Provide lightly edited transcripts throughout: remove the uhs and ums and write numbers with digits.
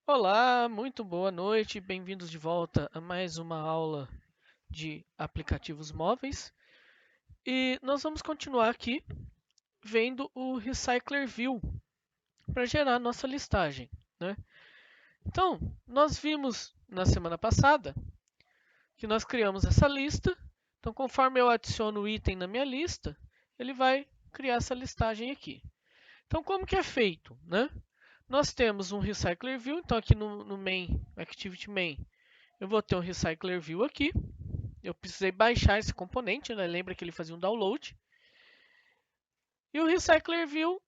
Olá, muito boa noite, bem-vindos de volta a mais uma aula de aplicativos móveis. E nós vamos continuar aqui vendo o Recycler View para gerar nossa listagem, né? Então, nós vimos na semana passada que nós criamos essa lista. Então, conforme eu adiciono o item na minha lista, ele vai criar essa listagem aqui. Então, como que é feito, né? Nós temos um Recycler View, então aqui no main, Activity Main, eu vou ter um Recycler View aqui. Eu precisei baixar esse componente, né? Lembra que ele fazia um download. E o Recycler View,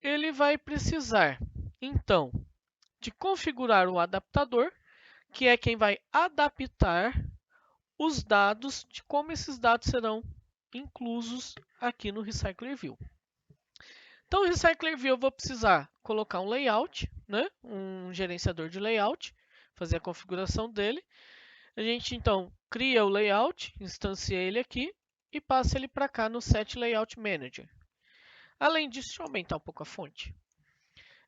ele vai precisar, então, de configurar o adaptador, que é quem vai adaptar os dados de como esses dados serão inclusos aqui no Recycler View. Então, o Recycler View eu vou precisar colocar um layout, né? Um gerenciador de layout, fazer a configuração dele. A gente então cria o layout, instancia ele aqui e passa ele para cá no Set Layout Manager. Além disso, deixa eu aumentar um pouco a fonte.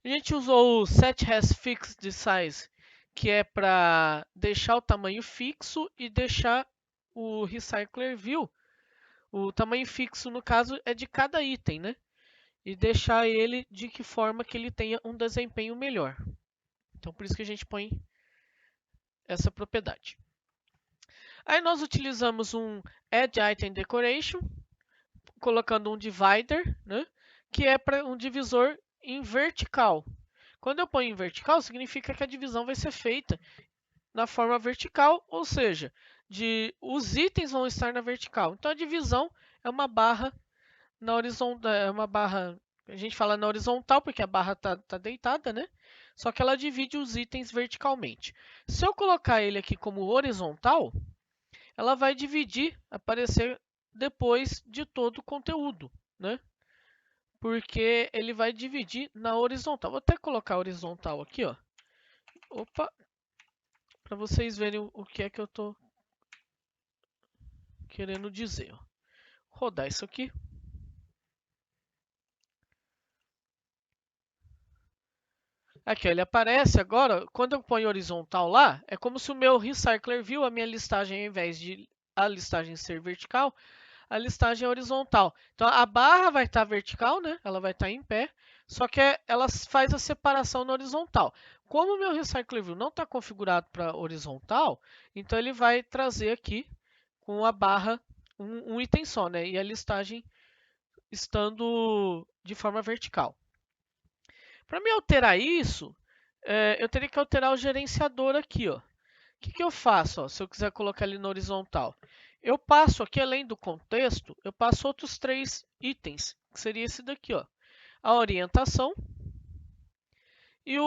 A gente usou o Set Has Fixed Size, que é para deixar o tamanho fixo e deixar o Recycler View. O tamanho fixo, no caso, é de cada item, né? E deixar ele de que forma que ele tenha um desempenho melhor. Então, por isso que a gente põe essa propriedade. Aí nós utilizamos um Add Item Decoration, colocando um divider, né? Que é para um divisor em vertical. Quando eu ponho em vertical, significa que a divisão vai ser feita na forma vertical, ou seja, os itens vão estar na vertical. Então a divisão é uma barra na horizontal, é uma barra, a gente fala na horizontal porque a barra tá deitada, né? Só que ela divide os itens verticalmente. Se eu colocar ele aqui como horizontal, ela vai dividir, aparecer depois de todo o conteúdo, né? Porque ele vai dividir na horizontal. Vou até colocar horizontal aqui, ó. Opa, para vocês verem o que é que eu estou querendo dizer. Ó. Rodar isso aqui. Aqui, ó, ele aparece agora. Quando eu ponho horizontal lá, é como se o meu Recycler View, a minha listagem, ao invés de a listagem ser vertical, a listagem é horizontal. Então a barra vai estar vertical, né? Ela vai estar em pé, só que ela faz a separação na horizontal. Como o meu Recycler View não está configurado para horizontal, então ele vai trazer aqui com a barra um item só, né? E a listagem estando de forma vertical. Para me alterar isso, eu teria que alterar o gerenciador aqui, ó. O que eu faço, ó, se eu quiser colocar ele na horizontal? Eu passo aqui, além do contexto, eu passo outros 3 itens, que seria esse daqui, ó. A orientação e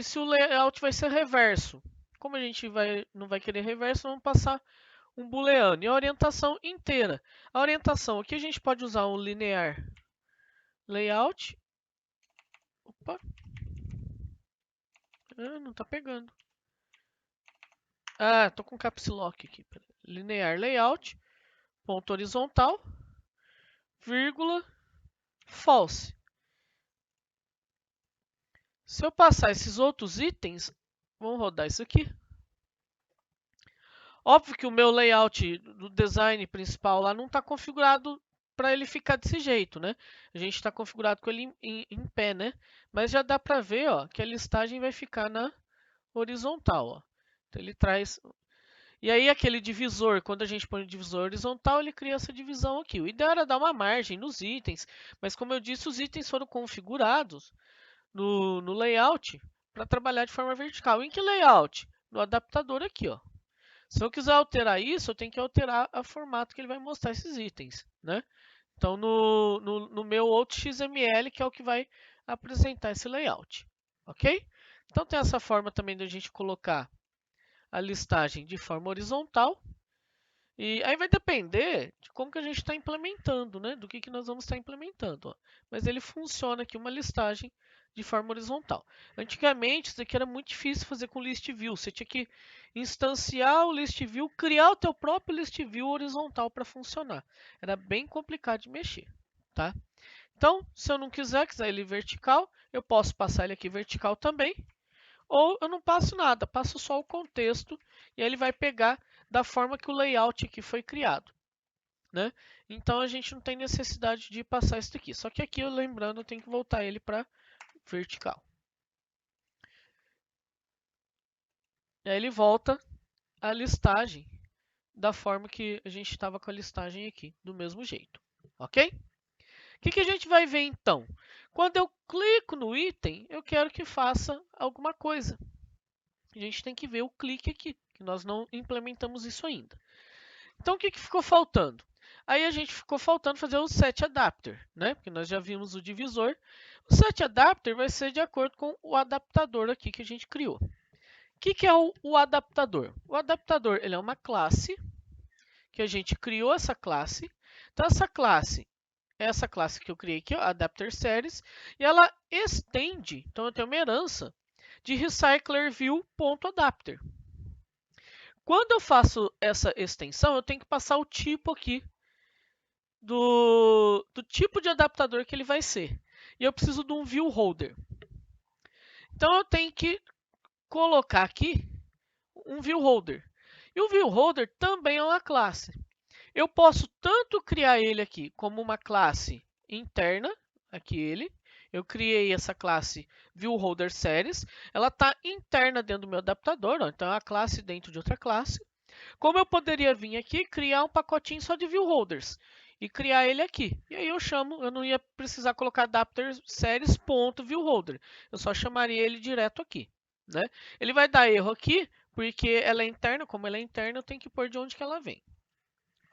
se o layout vai ser reverso. Como a gente não vai querer reverso, vamos passar um booleano. E a orientação inteira. A orientação aqui a gente pode usar um linear layout. Opa, não está pegando. Ah, tô com caps lock aqui. Linear layout, ponto horizontal, vírgula, false. Se eu passar esses outros itens, vamos rodar isso aqui. Óbvio que o meu layout do design principal lá não está configurado para ele ficar desse jeito, né? A gente está configurado com ele em pé, né? Mas já dá para ver, ó, que a listagem vai ficar na horizontal, ó. Então ele traz. E aí aquele divisor, quando a gente põe o divisor horizontal, ele cria essa divisão aqui. O ideal era dar uma margem nos itens, mas como eu disse, os itens foram configurados no layout para trabalhar de forma vertical. Em que layout? No adaptador aqui, ó. Se eu quiser alterar isso, eu tenho que alterar o formato que ele vai mostrar esses itens, né? Então, no meu outro XML, que é o que vai apresentar esse layout, ok? Então, tem essa forma também da gente colocar a listagem de forma horizontal. E aí vai depender de como que a gente está implementando, né? Do que nós vamos estar implementando. Ó. Mas ele funciona aqui uma listagem de forma horizontal. Antigamente, isso aqui era muito difícil fazer com list view. Você tinha que instanciar o list view, criar o teu próprio list view horizontal para funcionar. Era bem complicado de mexer, tá? Então, se eu não quiser ele vertical, eu posso passar ele aqui vertical também. ou eu não passo nada, passo só o contexto e aí ele vai pegar da forma que o layout aqui foi criado, né? Então a gente não tem necessidade de passar isso aqui. Só que aqui, lembrando, eu tenho que voltar ele para vertical. E aí ele volta a listagem da forma que a gente estava com a listagem aqui, do mesmo jeito, ok? O que a gente vai ver então? Quando eu clico no item, eu quero que faça alguma coisa. A gente tem que ver o clique aqui, que nós não implementamos isso ainda. Então, o que ficou faltando? Aí a gente ficou faltando fazer o setAdapter, né? Porque nós já vimos o divisor. O setAdapter vai ser de acordo com o adaptador aqui que a gente criou. O que é o adaptador? O adaptador ele é uma classe que a gente criou essa classe. Então, essa classe que eu criei aqui, ó, Adapter Series, e ela estende, então eu tenho uma herança de recyclerView.adapter. Quando eu faço essa extensão, eu tenho que passar o tipo aqui do tipo de adaptador que ele vai ser. E eu preciso de um view holder. Então eu tenho que colocar aqui um view holder. E o view holder também é uma classe. Eu posso tanto criar ele aqui como uma classe interna, aqui ele. Eu criei essa classe viewHolderSeries. Ela está interna dentro do meu adaptador, ó, então é uma classe dentro de outra classe. Como eu poderia vir aqui e criar um pacotinho só de viewHolders e criar ele aqui. E aí eu não ia precisar colocar adapterSeries.viewHolder. Eu só chamaria ele direto aqui, né? Ele vai dar erro aqui porque ela é interna. Como ela é interna, eu tenho que pôr de onde que ela vem.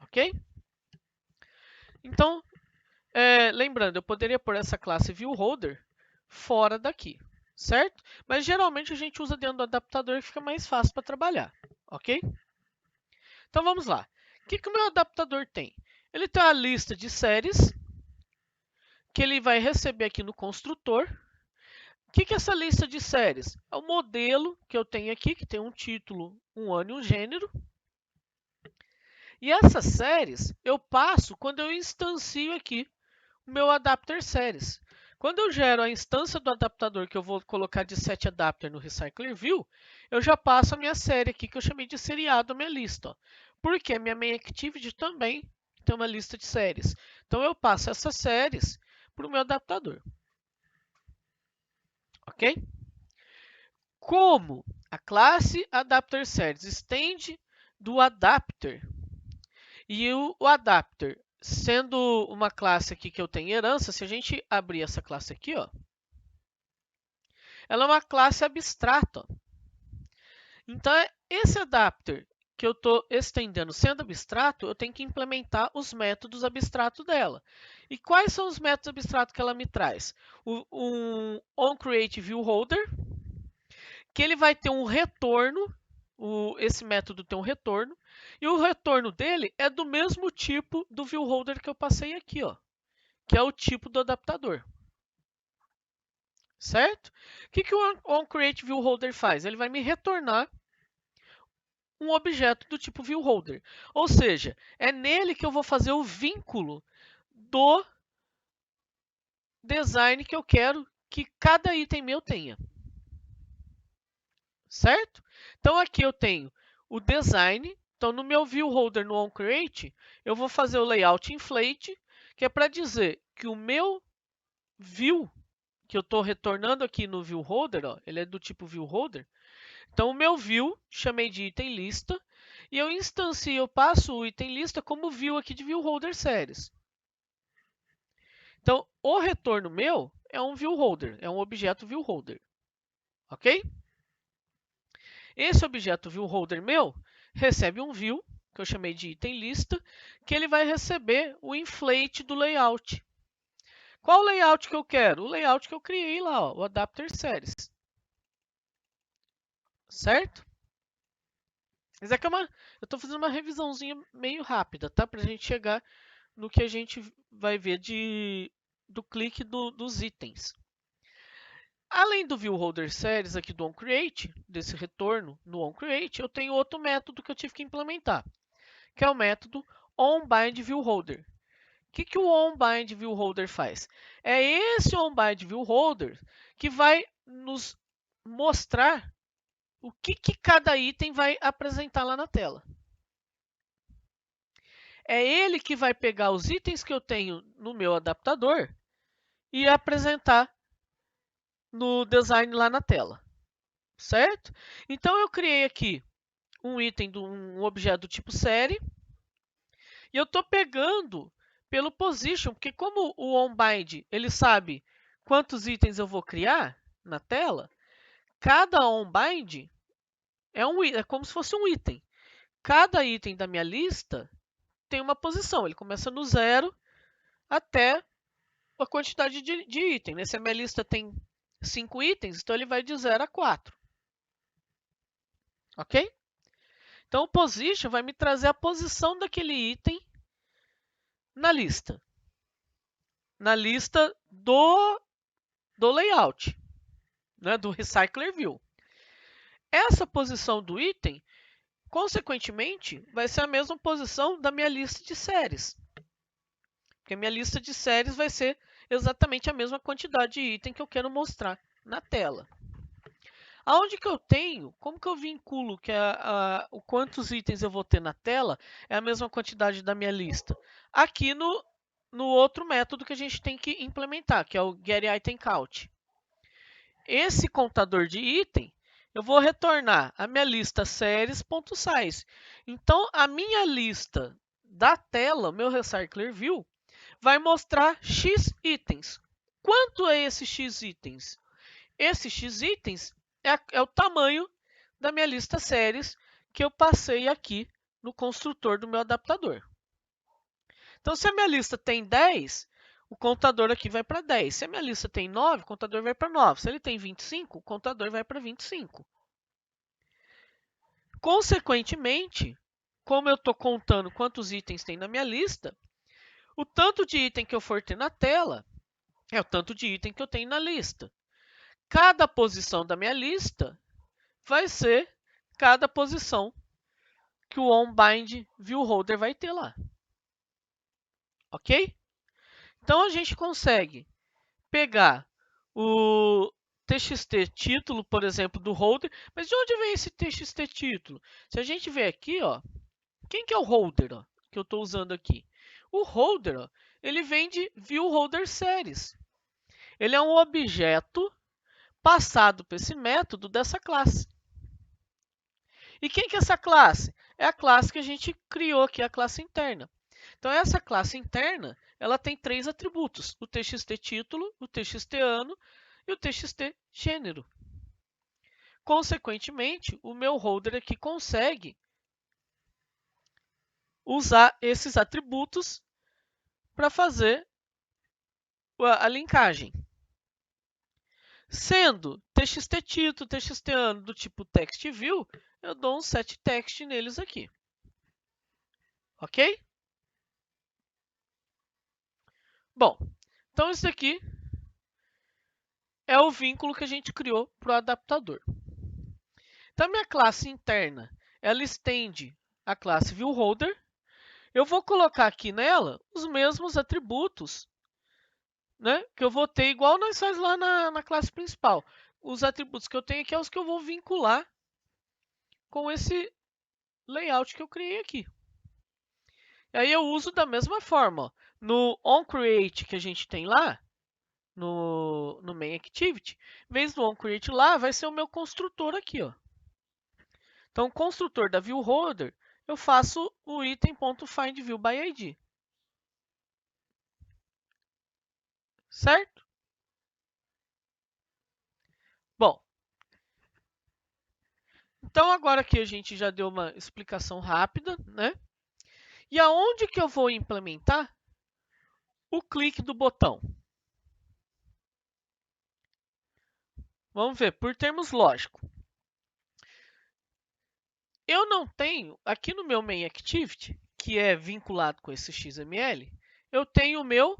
Ok? Então, lembrando, eu poderia pôr essa classe viewHolder fora daqui, certo? Mas geralmente a gente usa dentro do adaptador que fica mais fácil para trabalhar, ok? Então vamos lá. O que o meu adaptador tem? Ele tem uma lista de séries que ele vai receber aqui no construtor. O que é essa lista de séries? É o modelo que eu tenho aqui, que tem um título, um ano e um gênero. E essas séries eu passo quando eu instancio aqui o meu adapter series. Quando eu gero a instância do adaptador que eu vou colocar de setAdapter no recyclerView, eu já passo a minha série aqui que eu chamei de seriado, a minha lista. Ó. Porque a minha main activity também tem uma lista de séries. Então eu passo essas séries para o meu adaptador. Ok? Como a classe AdapterSeries estende do adapter e o adapter sendo uma classe aqui que eu tenho herança, se a gente abrir essa classe aqui, ó, ela é uma classe abstrata. Então, esse adapter que eu estou estendendo sendo abstrato, eu tenho que implementar os métodos abstratos dela. E quais são os métodos abstratos que ela me traz? Um onCreateViewHolder, que ele vai ter um retorno, esse método tem um retorno, e o retorno dele é do mesmo tipo do viewHolder que eu passei aqui, ó, que é o tipo do adaptador. Certo? O que o onCreateViewHolder faz? Ele vai me retornar um objeto do tipo viewHolder. Ou seja, é nele que eu vou fazer o vínculo do design que eu quero que cada item meu tenha. Certo? Então aqui eu tenho o design. Então no meu viewHolder no onCreate, eu vou fazer o layout inflate, que é para dizer que o meu view que eu estou retornando aqui no viewHolder, ó, ele é do tipo viewHolder. Então o meu view, chamei de item lista, e eu instancio, eu passo o item lista como view aqui de viewHolder series. Então o retorno meu é um viewHolder, é um objeto viewHolder. Ok? Esse objeto viewHolder meu recebe um view, que eu chamei de item lista, que ele vai receber o inflate do layout. Qual o layout que eu quero? O layout que eu criei lá, ó, o adapter series. Certo? Isso aqui eu estou fazendo uma revisãozinha meio rápida, tá? Para a gente chegar no que a gente vai ver do clique dos itens. Além do viewHolderSeries aqui do onCreate, desse retorno no onCreate, eu tenho outro método que eu tive que implementar, que é o método onBindViewHolder. O que o onBindViewHolder faz? É esse onBindViewHolder que vai nos mostrar o que cada item vai apresentar lá na tela. É ele que vai pegar os itens que eu tenho no meu adaptador e apresentar no design lá na tela, certo? Então eu criei aqui um item um objeto do tipo série e eu estou pegando pelo position, porque como o onBind ele sabe quantos itens eu vou criar na tela, cada onBind é como se fosse um item. Cada item da minha lista tem uma posição, ele começa no 0 até a quantidade de item. Se a minha lista tem 5 itens, então ele vai de 0 a 4. Ok? Então o position vai me trazer a posição daquele item na lista. Na lista do layout, né, do Recycler View. Essa posição do item, consequentemente, vai ser a mesma posição da minha lista de séries. Porque a minha lista de séries vai ser exatamente a mesma quantidade de item que eu quero mostrar na tela. Aonde que eu tenho, como que eu vinculo que o quantos itens eu vou ter na tela é a mesma quantidade da minha lista? Aqui no outro método que a gente tem que implementar, que é o getItemCount. Esse contador de item, eu vou retornar a minha lista séries.size. Então, a minha lista da tela, meu Recycler View, vai mostrar X itens. Quanto é esse X itens? Esse X itens é o tamanho da minha lista séries que eu passei aqui no construtor do meu adaptador. Então, se a minha lista tem 10, o contador aqui vai para 10. Se a minha lista tem 9, o contador vai para 9. Se ele tem 25, o contador vai para 25. Consequentemente, como eu estou contando quantos itens tem na minha lista, o tanto de item que eu for ter na tela é o tanto de item que eu tenho na lista. Cada posição da minha lista vai ser cada posição que o onBind ViewHolder vai ter lá. Ok? Então, a gente consegue pegar o TXT título, por exemplo, do holder. Mas de onde vem esse TXT título? Se a gente ver aqui, ó, quem que é o holder ó, que eu estou usando aqui? O holder, ó, ele vem de ViewHolderSeries. Ele é um objeto passado para esse método dessa classe. E quem que é essa classe? É a classe que a gente criou aqui, a classe interna. Então, essa classe interna, ela tem 3 atributos: o TXT título, o TXT ano e o TXT gênero. Consequentemente, o meu holder aqui consegue usar esses atributos para fazer a linkagem. Sendo TXT título, TXT ano do tipo TextView, eu dou um setText neles aqui. Ok? Bom, então isso aqui é o vínculo que a gente criou para o adaptador. Então, a minha classe interna, ela estende a classe ViewHolder. Eu vou colocar aqui nela os mesmos atributos, né, que eu vou ter igual nós faz lá na classe principal. Os atributos que eu tenho aqui são os que eu vou vincular com esse layout que eu criei aqui. E aí eu uso da mesma forma. Ó. No onCreate que a gente tem lá, no MainActivity, em vez do onCreate lá, vai ser o meu construtor aqui. Ó. Então, o construtor da ViewHolder, eu faço o item.findViewById. Certo? Bom, então agora que a gente já deu uma explicação rápida, né? E aonde que eu vou implementar o clique do botão? Vamos ver, por termos lógicos. Eu não tenho, aqui no meu MainActivity, que é vinculado com esse XML, eu tenho o meu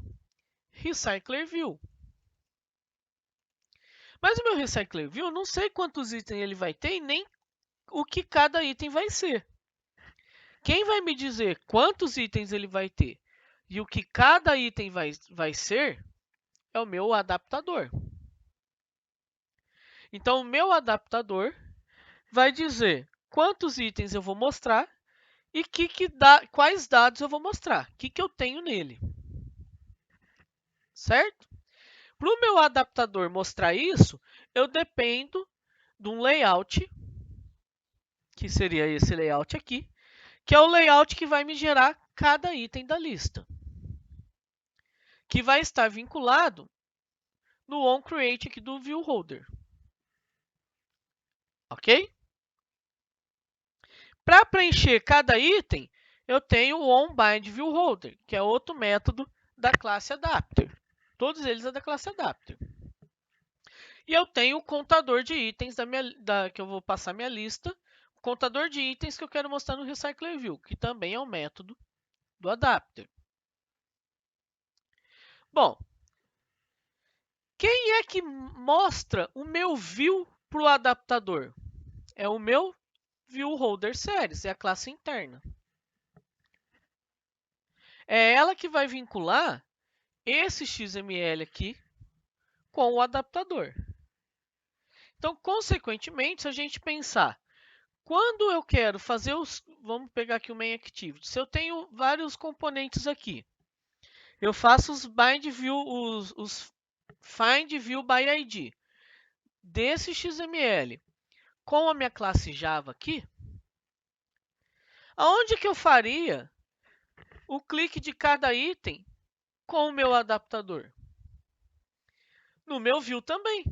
Recycler View. Mas o meu Recycler View, eu não sei quantos itens ele vai ter e nem o que cada item vai ser. Quem vai me dizer quantos itens ele vai ter e o que cada item vai ser é o meu adaptador. Então, o meu adaptador vai dizer quantos itens eu vou mostrar e quais dados eu vou mostrar, o que eu tenho nele, certo? Para o meu adaptador mostrar isso, eu dependo de um layout, que seria esse layout aqui, que é o layout que vai me gerar cada item da lista, que vai estar vinculado no onCreate aqui do ViewHolder. Ok? Para preencher cada item, eu tenho o onBindViewHolder, que é outro método da classe Adapter. Todos eles é da classe Adapter. E eu tenho o contador de itens que eu vou passar minha lista, o contador de itens que eu quero mostrar no RecyclerView, que também é um método do Adapter. Bom, quem é que mostra o meu view para o adaptador? É o meu ViewHolderSeries, é a classe interna. É ela que vai vincular esse XML aqui com o adaptador. Então, consequentemente, se a gente pensar, quando eu quero fazer os... Vamos pegar aqui o main activity. Se eu tenho vários componentes aqui, eu faço os find view by ID desse XML com a minha classe Java aqui, aonde que eu faria o clique de cada item com o meu adaptador? No meu view também.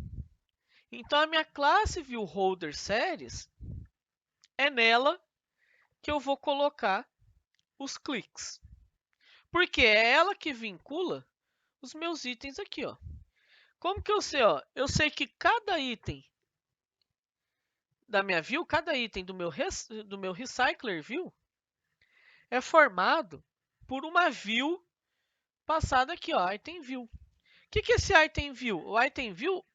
Então, a minha classe ViewHolderSeries é nela que eu vou colocar os cliques. Porque é ela que vincula os meus itens aqui, ó. Como que eu sei, ó? Eu sei que cada item da minha view, cada item do meu recycler view é formado por uma view passada aqui, ó, item view. O que é esse item view? O item view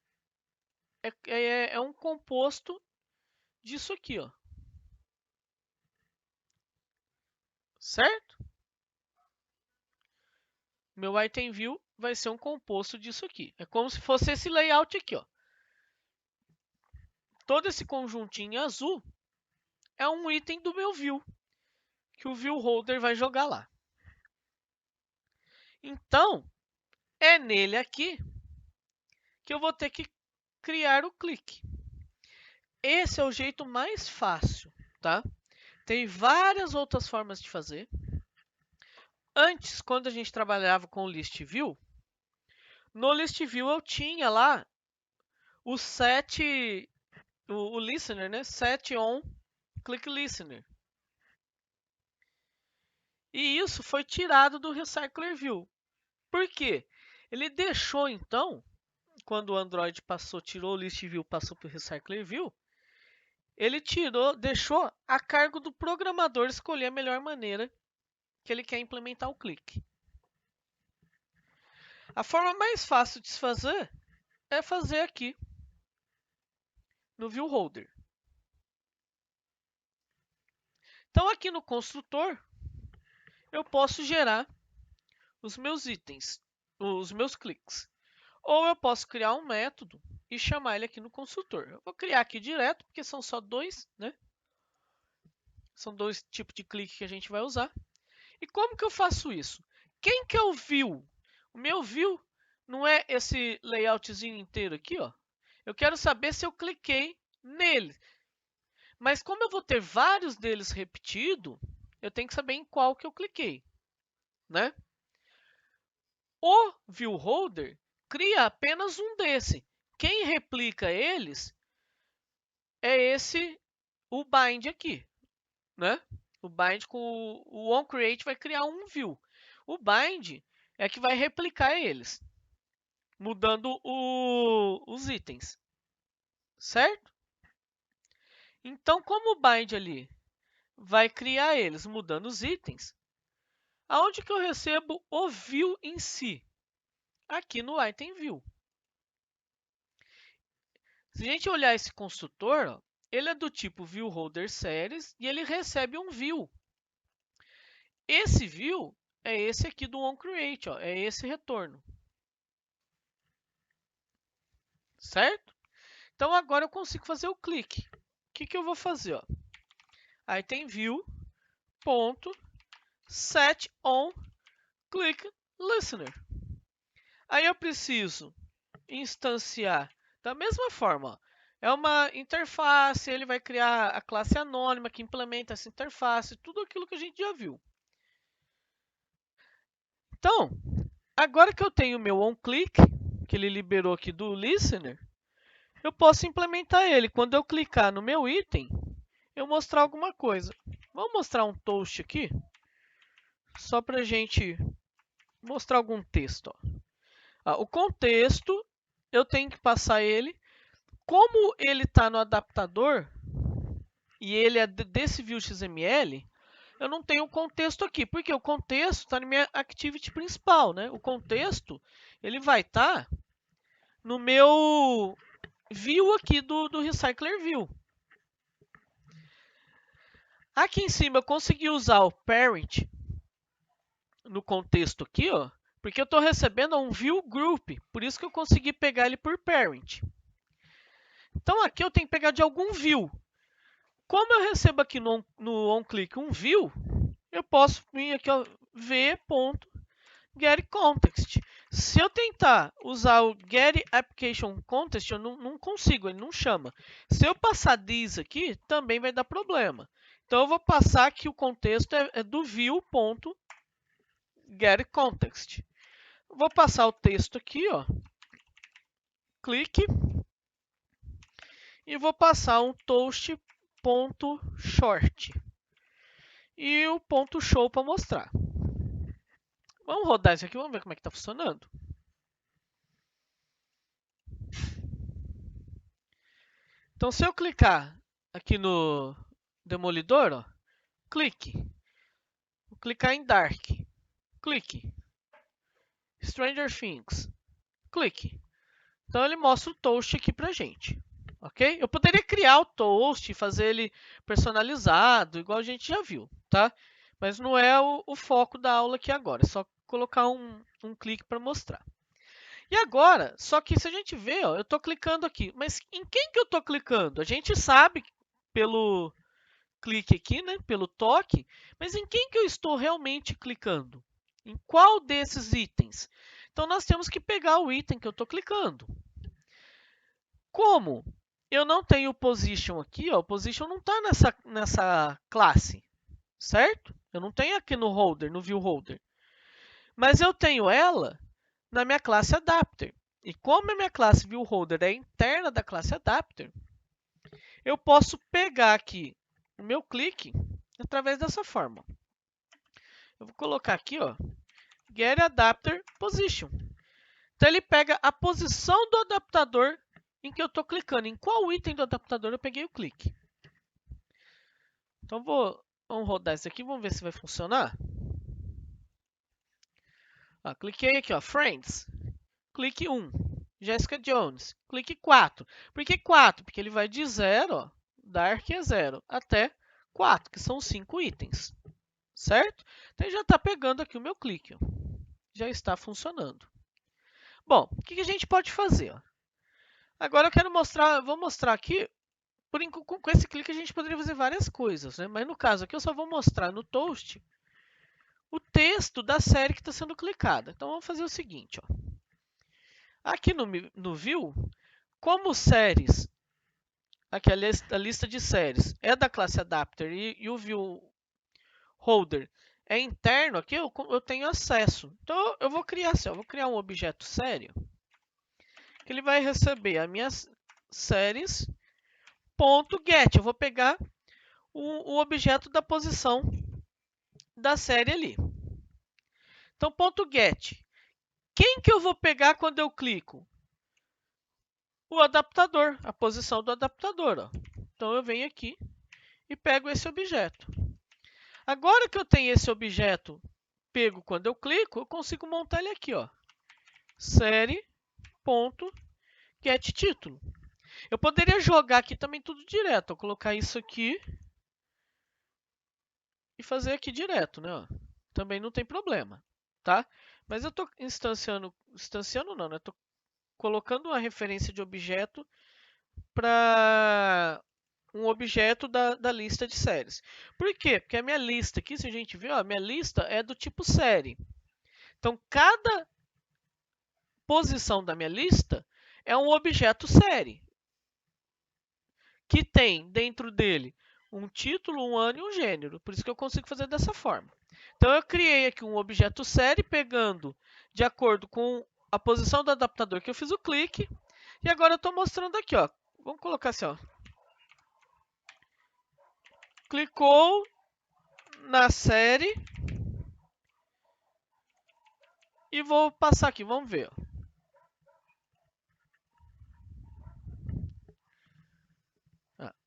é um composto disso aqui, ó. Certo? Meu item view vai ser um composto disso aqui. É como se fosse esse layout aqui, ó. Todo esse conjuntinho azul é um item do meu view, que o ViewHolder vai jogar lá. Então, é nele aqui que eu vou ter que criar o clique. Esse é o jeito mais fácil, tá? Tem várias outras formas de fazer. Antes, quando a gente trabalhava com o list view, no list view eu tinha lá o listener, né? Set on click listener. E isso foi tirado do recycler view. Por quê? Ele deixou então, quando o Android tirou o list view, passou para o recycler view, ele deixou a cargo do programador escolher a melhor maneira que ele quer implementar o clique. A forma mais fácil de se fazer é fazer aqui no ViewHolder. Então, aqui no construtor, eu posso gerar os meus itens, os meus cliques. Ou eu posso criar um método e chamar ele aqui no construtor. Eu vou criar aqui direto, porque são só dois, né? São dois tipos de clique que a gente vai usar. E como que eu faço isso? Quem que é o view? O meu view não é esse layoutzinho inteiro aqui, ó. Eu quero saber se eu cliquei nele. Mas como eu vou ter vários deles repetido, eu tenho que saber em qual que eu cliquei, né? O ViewHolder cria apenas um desse. Quem replica eles é o bind aqui, né? O bind com o onCreate vai criar um view. O bind é que vai replicar eles, mudando os itens, certo? Então, como o bind ali vai criar eles mudando os itens, aonde que eu recebo o view em si? Aqui no item view. Se a gente olhar esse construtor, ó, ele é do tipo ViewHolderSeries e ele recebe um view. Esse view é esse aqui do onCreate, ó, é esse retorno. Certo? Então agora eu consigo fazer o clique. O que eu vou fazer? Ó? Aí tem view ponto set on click listener. Aí eu preciso instanciar da mesma forma. Ó. É uma interface, ele vai criar a classe anônima que implementa essa interface, tudo aquilo que a gente já viu. Então, agora que eu tenho o meu onClick, que ele liberou aqui do listener, eu posso implementar ele. Quando eu clicar no meu item, eu mostrar alguma coisa. Vamos mostrar um toast aqui, só para a gente mostrar algum texto. Ó. O contexto, eu tenho que passar ele. Como ele está no adaptador, e ele é desse view XML, eu não tenho contexto aqui, porque o contexto está na minha activity principal, né? O contexto ele vai estar no meu view aqui do Recycler View. Aqui em cima eu consegui usar o parent no contexto aqui, ó, porque eu estou recebendo um view group, por isso que eu consegui pegar ele por parent. Então aqui eu tenho que pegar de algum view. Como eu recebo aqui no onClick um view, eu posso vir aqui, ó, v.getContext. Se eu tentar usar o getApplicationContext, eu não consigo, ele não chama. Se eu passar this aqui, também vai dar problema. Então, eu vou passar que o contexto é do view.getContext. Vou passar o texto aqui, ó, clique, e vou passar um toast.short. E o ponto show para mostrar. Vamos rodar isso aqui, vamos ver como é que está funcionando. Então, se eu clicar aqui no demolidor, ó, clique. Vou clicar em Dark. Clique. Stranger Things. Clique. Então, ele mostra o toast aqui pra gente. Ok? Eu poderia criar o toast e fazer ele personalizado, igual a gente já viu, tá? Mas não é o foco da aula aqui agora. É só colocar um clique para mostrar. E agora, só que se a gente vê, ó, eu estou clicando aqui. Mas em quem que eu estou clicando? A gente sabe pelo clique aqui, né, pelo toque, mas em quem que eu estou realmente clicando? Em qual desses itens? Então, nós temos que pegar o item que eu estou clicando. Como eu não tenho position aqui, ó, o position não está nessa classe, certo? Eu não tenho aqui no holder, no view holder. Mas eu tenho ela na minha classe adapter. E como a minha classe viewHolder é interna da classe adapter, eu posso pegar aqui o meu clique através dessa forma. Eu vou colocar aqui, ó, getAdapterPosition. Então, ele pega a posição do adaptador em que eu estou clicando. Em qual item do adaptador eu peguei o clique. Então, vamos rodar isso aqui, vamos ver se vai funcionar. Ó, cliquei aqui, ó, Friends. Clique 1. Jessica Jones. Clique 4. Por que 4? Porque ele vai de 0, ó, Dark é 0, até 4, que são 5 itens. Certo? Então, ele já está pegando aqui o meu clique. Ó. Já está funcionando. Bom, o que a gente pode fazer? Ó? Agora eu quero mostrar, vou mostrar aqui, com esse clique a gente poderia fazer várias coisas, né? Mas no caso aqui eu só vou mostrar no toast o texto da série que está sendo clicada. Então, vamos fazer o seguinte, ó. Aqui no View, como séries, aqui a lista de séries é da classe Adapter e o viewHolder é interno, aqui eu tenho acesso. Então, eu vou criar assim, ó, vou criar um objeto série, que ele vai receber as minhas séries.get. Eu vou pegar o objeto da posição da série ali. Então, .get. Quem que eu vou pegar quando eu clico? O adaptador, a posição do adaptador. Ó. Então, eu venho aqui e pego esse objeto. Agora que eu tenho esse objeto pego quando eu clico, eu consigo montar ele aqui. Ó. Série.getTítulo. Eu poderia jogar aqui também tudo direto. Ó, colocar isso aqui e fazer aqui direto. Né? Ó. Também não tem problema. Tá? Mas eu estou instanciando não, né? Estou colocando uma referência de objeto para um objeto da lista de séries. Por quê? Porque a minha lista aqui, se a gente ver, ó, a minha lista é do tipo série. Então, cada posição da minha lista é um objeto série, que tem dentro dele um título, um ano e um gênero. Por isso que eu consigo fazer dessa forma. Então, eu criei aqui um objeto série pegando de acordo com a posição do adaptador que eu fiz o clique. E agora eu estou mostrando aqui, ó. Vamos colocar assim, ó. Clicou na série. E vou passar aqui, vamos ver.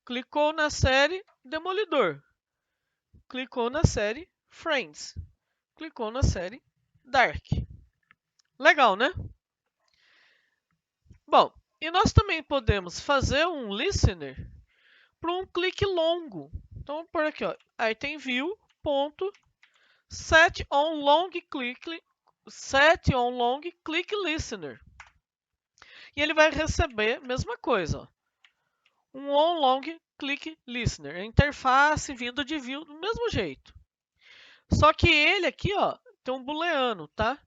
Clicou na série Demolidor. Clicou na série Friends. Clicou na série Dark. Legal, né? Bom, e nós também podemos fazer um listener para um clique longo. Então, vamos por aqui, ó, item view, ponto, set on long click listener. E ele vai receber a mesma coisa, ó, um on long click listener, a interface vindo de view do mesmo jeito. Só que ele aqui, ó, tem um booleano, tá?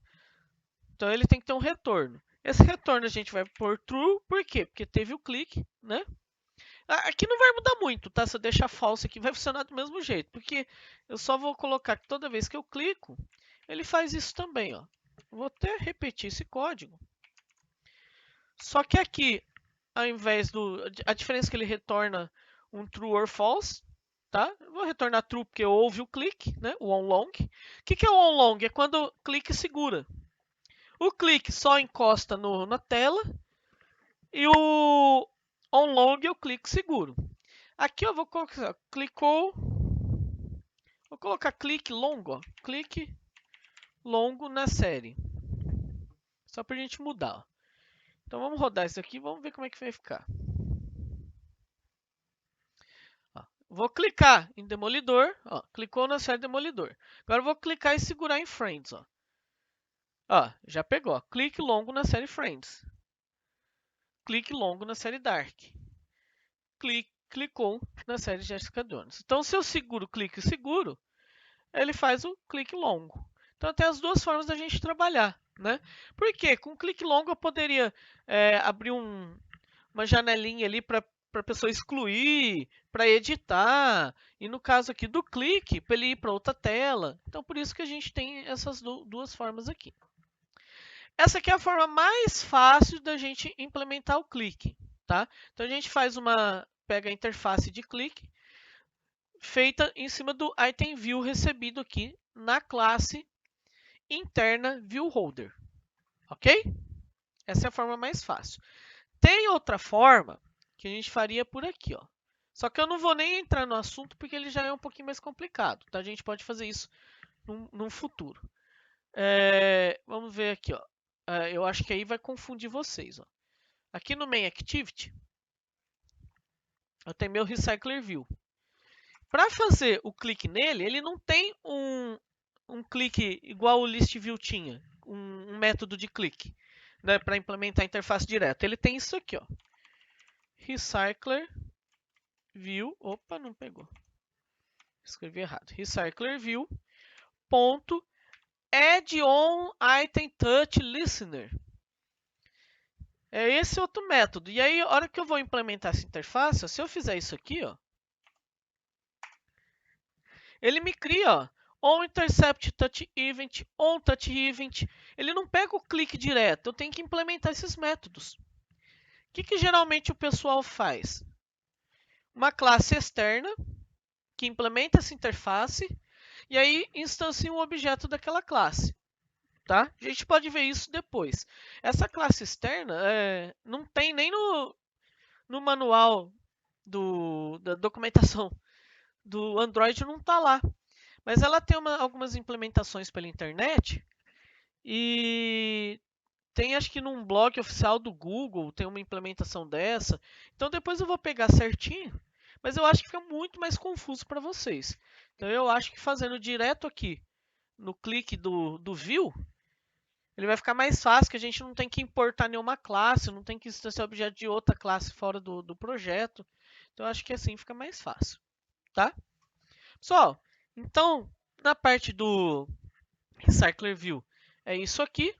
Então ele tem que ter um retorno. Esse retorno a gente vai pôr true, por quê? Porque teve o clique, né? Aqui não vai mudar muito, tá? Se eu deixar false aqui, vai funcionar do mesmo jeito, porque eu só vou colocar que toda vez que eu clico, ele faz isso também, ó. Vou até repetir esse código. Só que aqui, ao invés a diferença é que ele retorna um true or false, tá? Eu vou retornar true porque houve o clique, né? O onLong. O que é o onLong? É quando o clique segura. O clique só encosta na tela e o onLong é o clique seguro. Aqui eu vou colocar, clicou, vou colocar clique longo, ó, clique longo na série. Só para a gente mudar. Ó. Então vamos rodar isso aqui, vamos ver como é que vai ficar. Ó, vou clicar em Demolidor, ó, clicou na série Demolidor. Agora eu vou clicar e segurar em Friends, ó. Ó, já pegou, ó, clique longo na série Friends. Clique longo na série Dark. Clicou na série Jessica Jones. Então, se eu seguro o clique seguro, ele faz o clique longo. Então, tem as duas formas da gente trabalhar, né? Por quê? Com clique longo eu poderia abrir uma janelinha ali para a pessoa excluir, para editar, e no caso aqui do clique, para ele ir para outra tela. Então, por isso que a gente tem essas duas formas aqui. Essa aqui é a forma mais fácil da gente implementar o clique, tá? Então, a gente pega a interface de clique, feita em cima do item view recebido aqui na classe interna viewHolder, ok? Essa é a forma mais fácil. Tem outra forma que a gente faria por aqui, ó. Só que eu não vou nem entrar no assunto porque ele já é um pouquinho mais complicado, tá? A gente pode fazer isso num futuro. Vamos ver aqui, ó. Eu acho que aí vai confundir vocês, ó. Aqui no main activity, eu tenho meu recycler view. Para fazer o clique nele, ele não tem um clique igual o list view tinha, um método de clique, né, para implementar a interface direta. Ele tem isso aqui, ó. Recycler view, opa, não pegou. Escrevi errado. Recycler view ponto add on item touch listener. É esse outro método. E aí, a hora que eu vou implementar essa interface, ó, se eu fizer isso aqui, ó, ele me cria, ó, on intercept touch event, on touch event. Ele não pega o clique direto, eu tenho que implementar esses métodos. O que geralmente o pessoal faz? Uma classe externa que implementa essa interface e aí instancia um objeto daquela classe. Tá? A gente pode ver isso depois. Essa classe externa não tem nem no manual da documentação do Android, não está lá. Mas ela tem algumas implementações pela internet e tem, acho que num blog oficial do Google, tem uma implementação dessa. Então depois eu vou pegar certinho, mas eu acho que fica muito mais confuso para vocês. Então eu acho que fazendo direto aqui no clique do view, ele vai ficar mais fácil, que a gente não tem que importar nenhuma classe, não tem que instanciar objeto de outra classe fora do projeto. Então, eu acho que assim fica mais fácil, tá? Pessoal, então, na parte do Recycler View, é isso aqui.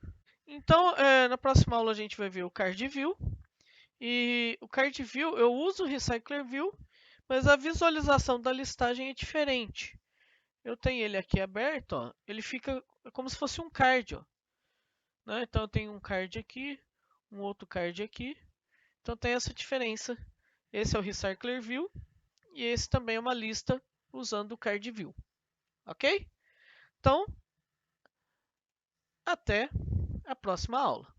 Então, na próxima aula a gente vai ver o Card View. E o Card View, eu uso o Recycler View, mas a visualização da listagem é diferente. Eu tenho ele aqui aberto, ó, ele fica como se fosse um card, ó, né? Então eu tenho um card aqui, um outro card aqui. Então tem essa diferença. Esse é o Recycler View e esse também é uma lista usando o Card View, ok? Então, até a próxima aula.